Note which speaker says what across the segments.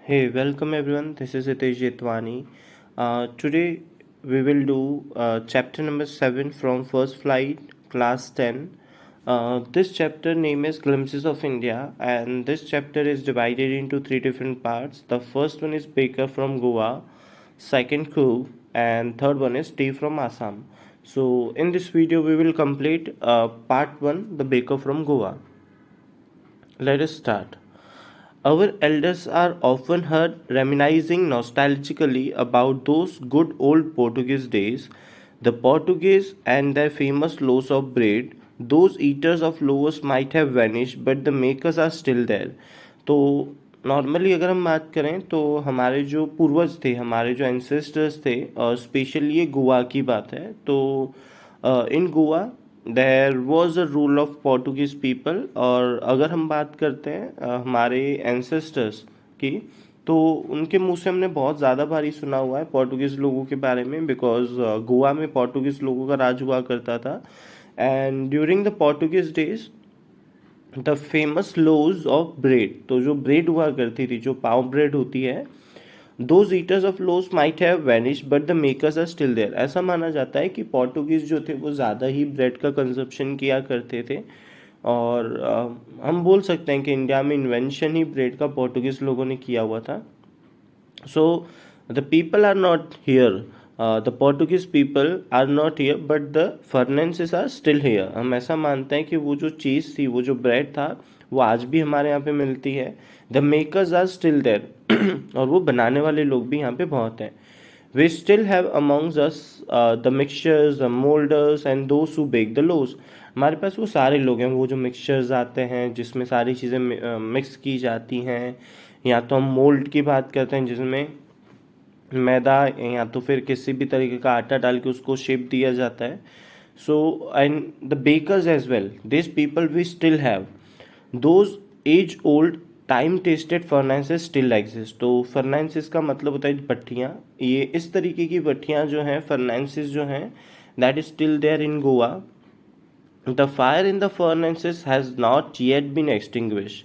Speaker 1: Hey, welcome everyone. This is Hitesh Jetwani. Today we will do chapter number 7 from First Flight, class 10. This chapter name is Glimpses of India, and this chapter is divided into three different parts. The first one is Baker from Goa, second Cook, and third one is Tea from Assam. So, in this video, we will complete part 1, the Baker from Goa. Let us start. Our elders are often heard reminiscing nostalgically about those good old Portuguese days, the Portuguese and their famous loaves of bread. Those eaters of loaves might have vanished, but the makers are still there. तो normally अगर हम बात करें तो हमारे जो पूर्वज थे, हमारे जो एंसेस्टर्स थे, और स्पेशली ये गोवा की बात है, तो in Goa there was a rule of Portuguese people. और अगर हम बात करते हैं हमारे एंसेस्टर्स की, तो उनके मुंह से हमने बहुत ज़्यादा बारी सुना हुआ है पोर्टुगीज़ लोगों के बारे में, बिकॉज गोवा में पोर्टुगीज़ लोगों का राज हुआ करता था। And during the Portuguese days the famous loaves of bread, तो जो ब्रेड हुआ करती थी, जो पाव ब्रेड होती है, those eaters of loaves might have vanish but the makers are still there. ऐसा माना जाता है कि पोर्टुगीज जो थे वो ज़्यादा ही ब्रेड का कंजप्शन किया करते थे। और हम बोल सकते हैं कि इंडिया में इन्वेंशन ही ब्रेड का पोर्टुगीज लोगों ने किया हुआ था। So the people are not here, the Portuguese people are not here but the furnaces are still here. हम ऐसा मानते हैं कि वो जो चीज़ थी, वो जो ब्रेड था, वो आज भी हमारे यहाँ पे मिलती है। The makers are still there और वो बनाने वाले लोग भी यहाँ पे बहुत हैं। We still have amongst us the mixtures, the moulders and those who bake the loaves. हमारे पास वो सारे लोग हैं, वो जो मिक्सचर्स आते हैं जिसमें सारी चीज़ें मिक्स की जाती हैं, या तो हम मोल्ड की बात करते हैं जिसमें मैदा या तो फिर किसी भी तरीके का आटा डाल के उसको शेप दिया जाता है। So and the bakers as well, this people we still have those as old time tested furnaces still exist. तो फर्नेसेस का मतलब होता है भट्टियाँ। ये इस तरीके की भट्टियाँ जो हैं, फर्नेसेस जो हैं, that is still there in Goa. The fire in the furnaces has not yet been extinguish.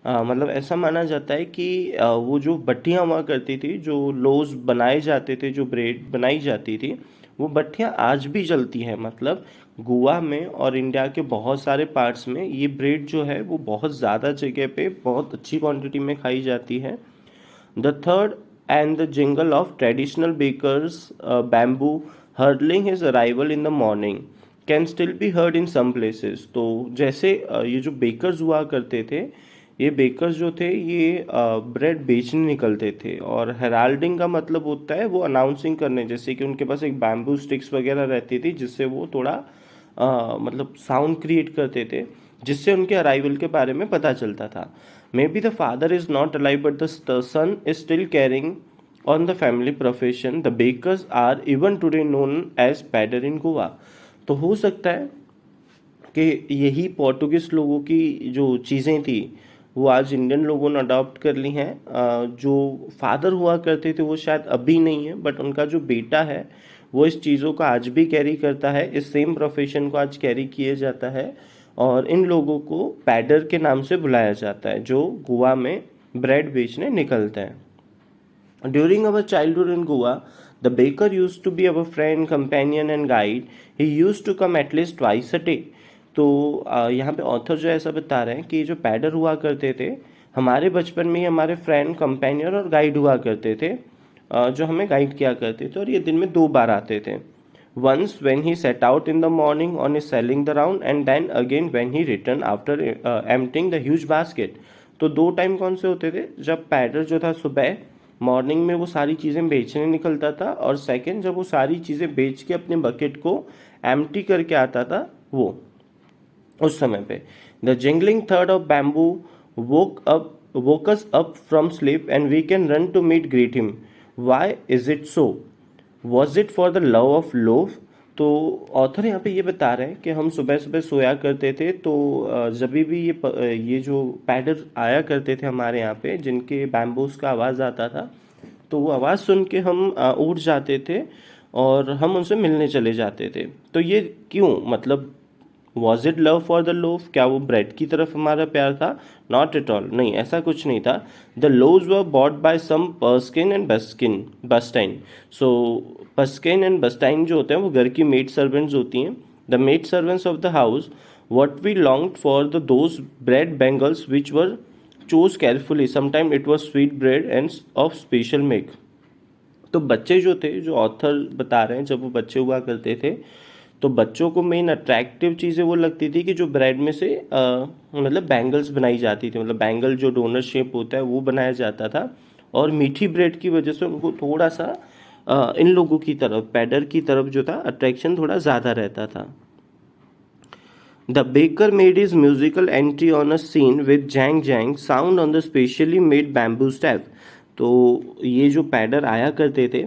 Speaker 1: मतलब ऐसा माना जाता है कि वो जो भट्टियाँ हुआ करती थी, जो लोज बनाए जाते थे, जो ब्रेड बनाई जाती थी, वो भट्टियाँ आज भी जलती हैं। मतलब गोवा में और इंडिया के बहुत सारे पार्ट्स में ये ब्रेड जो है वो बहुत ज़्यादा जगह पे बहुत अच्छी क्वांटिटी में खाई जाती है। द थर्ड and the jingle of traditional bakers bamboo heralding his arrival in the morning can still be heard in some places. तो जैसे ये जो बेकर्स हुआ करते थे, ये बेकर्स जो थे ये ब्रेड बेचने निकलते थे। और हेराल्डिंग का मतलब होता है वो अनाउंसिंग करने, जैसे कि उनके पास एक बैम्बू स्टिक्स वगैरह रहती थी जिससे वो थोड़ा मतलब साउंड क्रिएट करते थे, जिससे उनके अराइवल के बारे में पता चलता था। Maybe the father is not alive but the son is still carrying on the family profession. The bakers are even today known as पैडर इन गोवा। तो हो सकता है कि यही पोर्टुगीज लोगों की जो चीज़ें थी वो आज इंडियन लोगों ने अडॉप्ट कर ली हैं। जो फादर हुआ करते थे वो शायद अभी नहीं है, बट उनका जो बेटा है वो इस चीज़ों को आज भी कैरी करता है, इस सेम प्रोफेशन को आज कैरी किया जाता है। और इन लोगों को पैडर के नाम से बुलाया जाता है, जो गोवा में ब्रेड बेचने निकलते हैं। During our childhood in Goa, the baker used to be our friend, companion and guide. He used to come at least twice a day. तो यहाँ पे ऑथर जो है ऐसा बता रहे हैं कि जो पैडर हुआ करते थे, हमारे बचपन में ही हमारे फ्रेंड, कंपेनियन और गाइड हुआ करते थे, जो हमें गाइड किया करते थे, और ये दिन में 2 बार आते थे। Once when he set out in the morning on his selling the round and then again when he return after emptying the huge basket. तो 2 टाइम कौन से होते थे? जब पैडर जो था सुबह मॉर्निंग में वो सारी चीज़ें बेचने निकलता था, और सेकंड जब वो सारी चीज़ें बेच के अपने बकेट को एम्प्टी करके आता था, वो उस समय पे the jingling third of bamboo woke us up from sleep and we can run to meet greet him. Why is it so? Was it for the love of loaf? तो author यहाँ पे ये बता रहे हैं कि हम सुबह सुबह सोया करते थे, तो जब भी ये जो पैडर आया करते थे हमारे यहाँ पे, जिनके बैम्बूस का आवाज़ आता था, तो वो आवाज़ सुन के हम उठ जाते थे और हम उनसे मिलने चले जाते थे। तो ये क्यों? मतलब was it love for the loaf, क्या वो ब्रेड की तरफ हमारा प्यार था? नॉट एट ऑल, नहीं ऐसा कुछ नहीं था. The loaves were bought by some पर्स्किन एंड बस्टाइन. सो पर्स्किन एंड बस्टाइन जो होते हैं वो घर की मेड सर्वेंट्स होती हैं. The made servants of the house what we longed for those bread bangles which were chose carefully. Sometimes it was sweet bread and of special make. तो बच्चे जो थे, जो ऑथर बता रहे हैं, जब वो बच्चे हुआ करते थे तो बच्चों को मेन अट्रैक्टिव चीज़ें वो लगती थी कि जो ब्रेड में से मतलब बैंगल्स बनाई जाती थी, मतलब बैंगल जो डोनर शेप होता है वो बनाया जाता था. और मीठी ब्रेड की वजह से उनको थोड़ा सा इन लोगों की तरफ, पैडर की तरफ जो था अट्रैक्शन थोड़ा ज़्यादा रहता था. The baker made his musical entry on a scene with jang jang sound on the specially made bamboo staff. तो ये जो पैडर आया करते थे,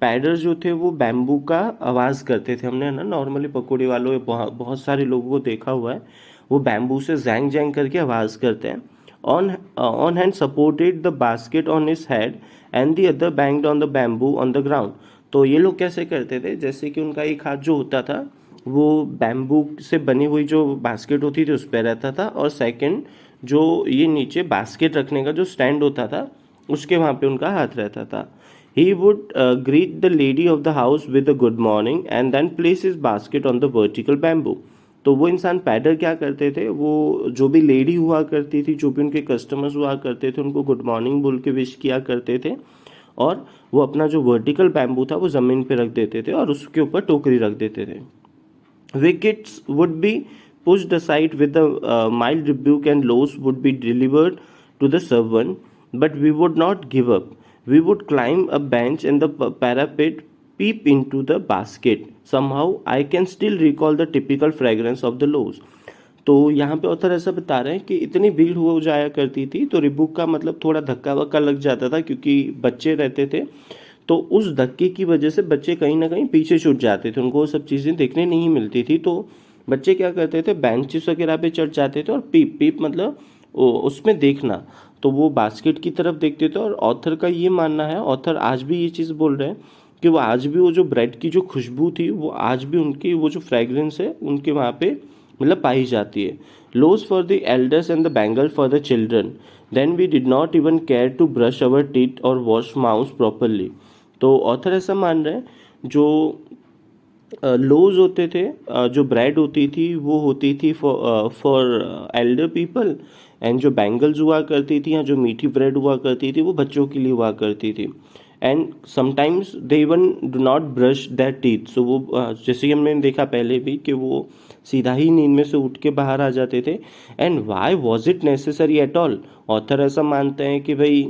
Speaker 1: पैडर जो थे वो बैम्बू का आवाज़ करते थे. हमने ना नॉर्मली पकौड़े वालों में बहुत सारे लोगों को देखा हुआ है, वो बैम्बू से जैंग जैंग करके आवाज़ करते हैं. On hand supported the basket on his head and the other banged on the bamboo on the ground. तो ये लोग कैसे करते थे, जैसे कि उनका एक हाथ जो होता था वो बैम्बू से बनी हुई जो बास्केट होती थी उस पर रहता था, और सेकंड जो ये नीचे बास्केट रखने का जो स्टैंड होता था उसके वहाँ पे उनका हाथ रहता था. He would greet the lady of the house with a good morning and then place his basket on the vertical bamboo. तो वो इंसान पैडर क्या करते थे, वो जो भी लेडी हुआ करती थी, जो भी उनके कस्टमर्स हुआ करते थे, उनको गुड मॉर्निंग बोल के विश किया करते थे, और वो अपना जो वर्टिकल बैम्बू था वो ज़मीन पे रख देते थे और उसके ऊपर टोकरी रख देते थे. Wickets would be pushed aside with a mild rebuke and loaves would be delivered to the servant, but we would not give up. We would climb a bench in the parapet, peep into the basket. Somehow I can still recall the typical fragrance of the loaves. तो यहाँ पे author ऐसा बता रहे हैं कि इतनी भीड़ हो जाया करती थी तो रिबुक का मतलब थोड़ा धक्का वक्का लग जाता था, क्योंकि बच्चे रहते थे तो उस धक्के की वजह से बच्चे कहीं ना कहीं पीछे छूट जाते थे, उनको वो सब चीज़ें देखने नहीं मिलती थी. तो बच्चे क्या करते थे, बेंचेस वगैरह पे चढ़ जाते थे और पीप पीप मतलब उसमें देखना, तो वो बास्केट की तरफ देखते थे. और ऑथर का ये मानना है, ऑथर आज भी ये चीज़ बोल रहे हैं कि वो आज भी वो जो ब्रेड की जो खुशबू थी वो आज भी उनकी वो जो फ्रेगरेंस है उनके वहाँ पे मतलब पाई जाती है. Loaves for the elders and the bangle for the children. Then we did not even care to brush our teeth और वॉश माउथ प्रॉपरली. तो ऑथर ऐसा मान रहे हैं जो लोज होते थे, जो ब्रेड होती थी वो होती थी फॉर एल्डर पीपल, एंड जो बैंगल्स हुआ करती थी या जो मीठी ब्रेड हुआ करती थी वो बच्चों के लिए हुआ करती थी. And sometimes they even do not brush their teeth. So वो जैसे कि हमने देखा पहले भी कि वो सीधा ही नींद में से उठ के बाहर आ जाते थे. And why was it necessary at all. Author ऐसा मानते हैं कि भाई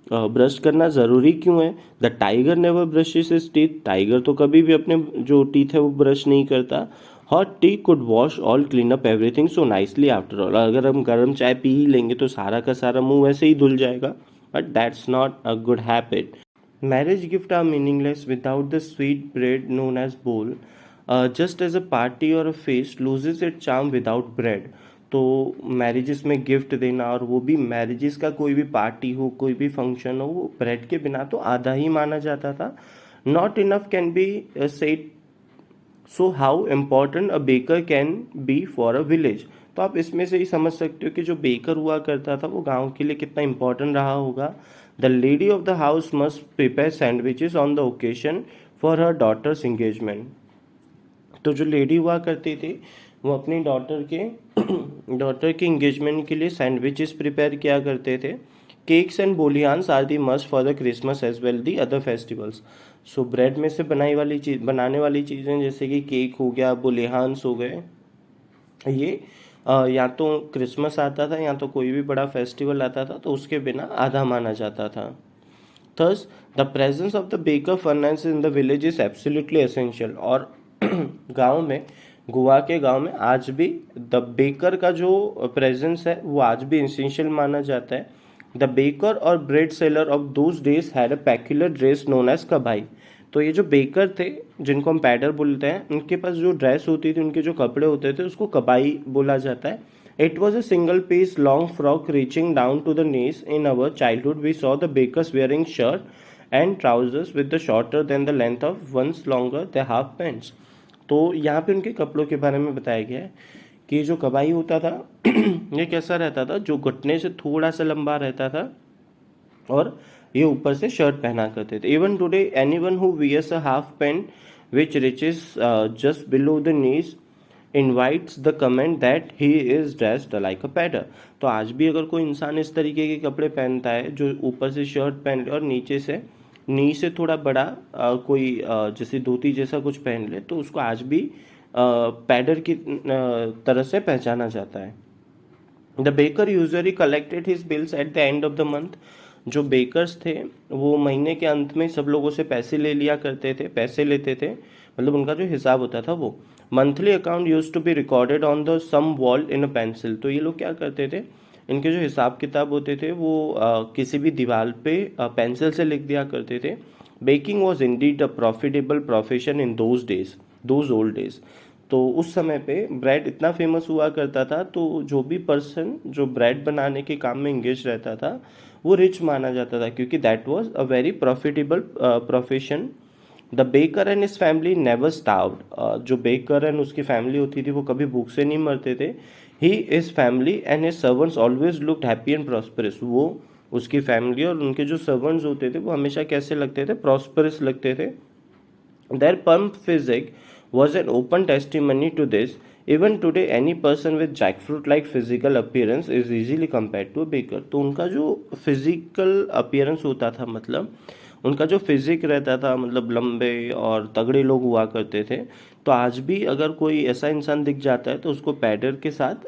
Speaker 1: ब्रश करना ज़रूरी क्यों है. The tiger never brushes his teeth. Tiger तो कभी भी अपने जो टीथ है वो ब्रश नहीं करता. Hot T could wash all clean up everything so nicely after all. अगर हम गर्म चाय पी ही लेंगे तो सारा का सारा मुंह वैसे ही धुल जाएगा, but that's not a good habit. Marriage gifts are meaningless without the sweet bread known as bowl. Just as a party or a feast loses its charm without bread. तो मैरिजेस में गिफ्ट देना, और वो भी marriages का कोई भी party हो, कोई भी फंक्शन हो, वो ब्रेड के बिना तो आधा ही माना जाता था. Not enough can be said. So how important a baker can be for a village. तो आप इसमें से ही समझ सकते हो कि जो बेकर हुआ करता था वो गांव के लिए कितना इम्पोर्टेंट रहा होगा. The lady of the house must prepare sandwiches on the occasion for her daughter's engagement. तो जो लेडी हुआ करती थी वो अपनी डॉटर के इंगेजमेंट के लिए सैंडविचेस प्रिपेयर किया करते थे. केक्स एंड बोलियान्स are the must for the Christmas as well the other festivals. So bread में से बनाने वाली चीज़ें जैसे कि केक हो गया, बोलियान्स हो गए, ये या तो क्रिसमस आता था या तो कोई भी बड़ा फेस्टिवल आता था तो उसके बिना आधा माना जाता था. Thus the presence of the baker furnace in the village is absolutely essential. और गांव में, गोवा के गांव में आज भी द बेकर का जो प्रेजेंस है वो आज भी एसेंशियल माना जाता है. द बेकर और bread seller of those days had a peculiar dress known as कबाई. तो ये जो बेकर थे जिनको हम पैडर बोलते हैं, उनके पास जो ड्रेस होती थी, उनके जो कपड़े होते थे उसको कबाई बोला जाता है. It was a single piece long frock reaching down to the knees. In our childhood we saw the bakers wearing shirt and trousers with the shorter than the length of one's longer the half pants. तो यहाँ पे उनके कपड़ों के बारे में बताया गया है कि जो कबाई होता था ये कैसा रहता था, जो घुटने से थोड़ा सा लंबा रहता था और ये ऊपर से शर्ट पहना करते थे. Even today anyone who wears a half pant which reaches just below the knees invites the comment that he is dressed like a pedder. तो आज भी अगर कोई इंसान इस तरीके के कपड़े पहनता है जो ऊपर से शर्ट पहन ले और नीचे से नी से थोड़ा बड़ा कोई जैसे धोती जैसा कुछ पहन ले, तो उसको आज भी पैडर की तरह से पहचाना जाता है. The baker usually collected his bills at the end of the month. जो बेकर्स थे वो महीने के अंत में सब लोगों से पैसे ले लिया करते थे, पैसे लेते थे, मतलब उनका जो हिसाब होता था वो. Monthly account use to be recorded on the some wall in a pencil. तो ये लोग क्या करते थे, इनके जो हिसाब किताब होते थे वो किसी भी दीवार पे पेंसिल से लिख दिया करते थे. Baking was indeed a profitable profession in those old days. तो उस समय पे ब्रेड इतना फेमस हुआ करता था, तो जो भी पर्सन जो ब्रेड बनाने के काम में इंगेज रहता था वो रिच माना जाता था, क्योंकि that was a very profitable profession. The baker and his family never starved. जो बेकर एंड उसकी फैमिली होती थी वो कभी भूख से नहीं मरते थे. He is family and his servants always looked happy and prosperous. वो उसकी फैमिली और उनके जो सर्वेंट्स होते थे वो हमेशा कैसे लगते थे, प्रॉस्परस लगते थे. Their pump physique was an open testimony to this. Even today, any person with jackfruit-like physical appearance is easily compared to a baker. तो उनका जो physical appearance होता था, मतलब उनका जो फिजिक रहता था, मतलब लंबे और तगड़े लोग हुआ करते थे. तो आज भी अगर कोई ऐसा इंसान दिख जाता है तो उसको पैडर के साथ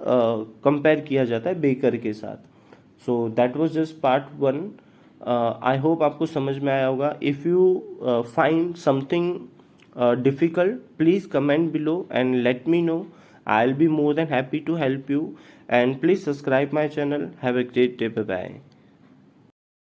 Speaker 1: कंपेयर किया जाता है बेकर के साथ. So that was just part 1. I hope आपको समझ में आया होगा. If you find something difficult, please comment below and let me know. I'll be more than happy to help you. And please subscribe my channel. Have a great day. Bye bye.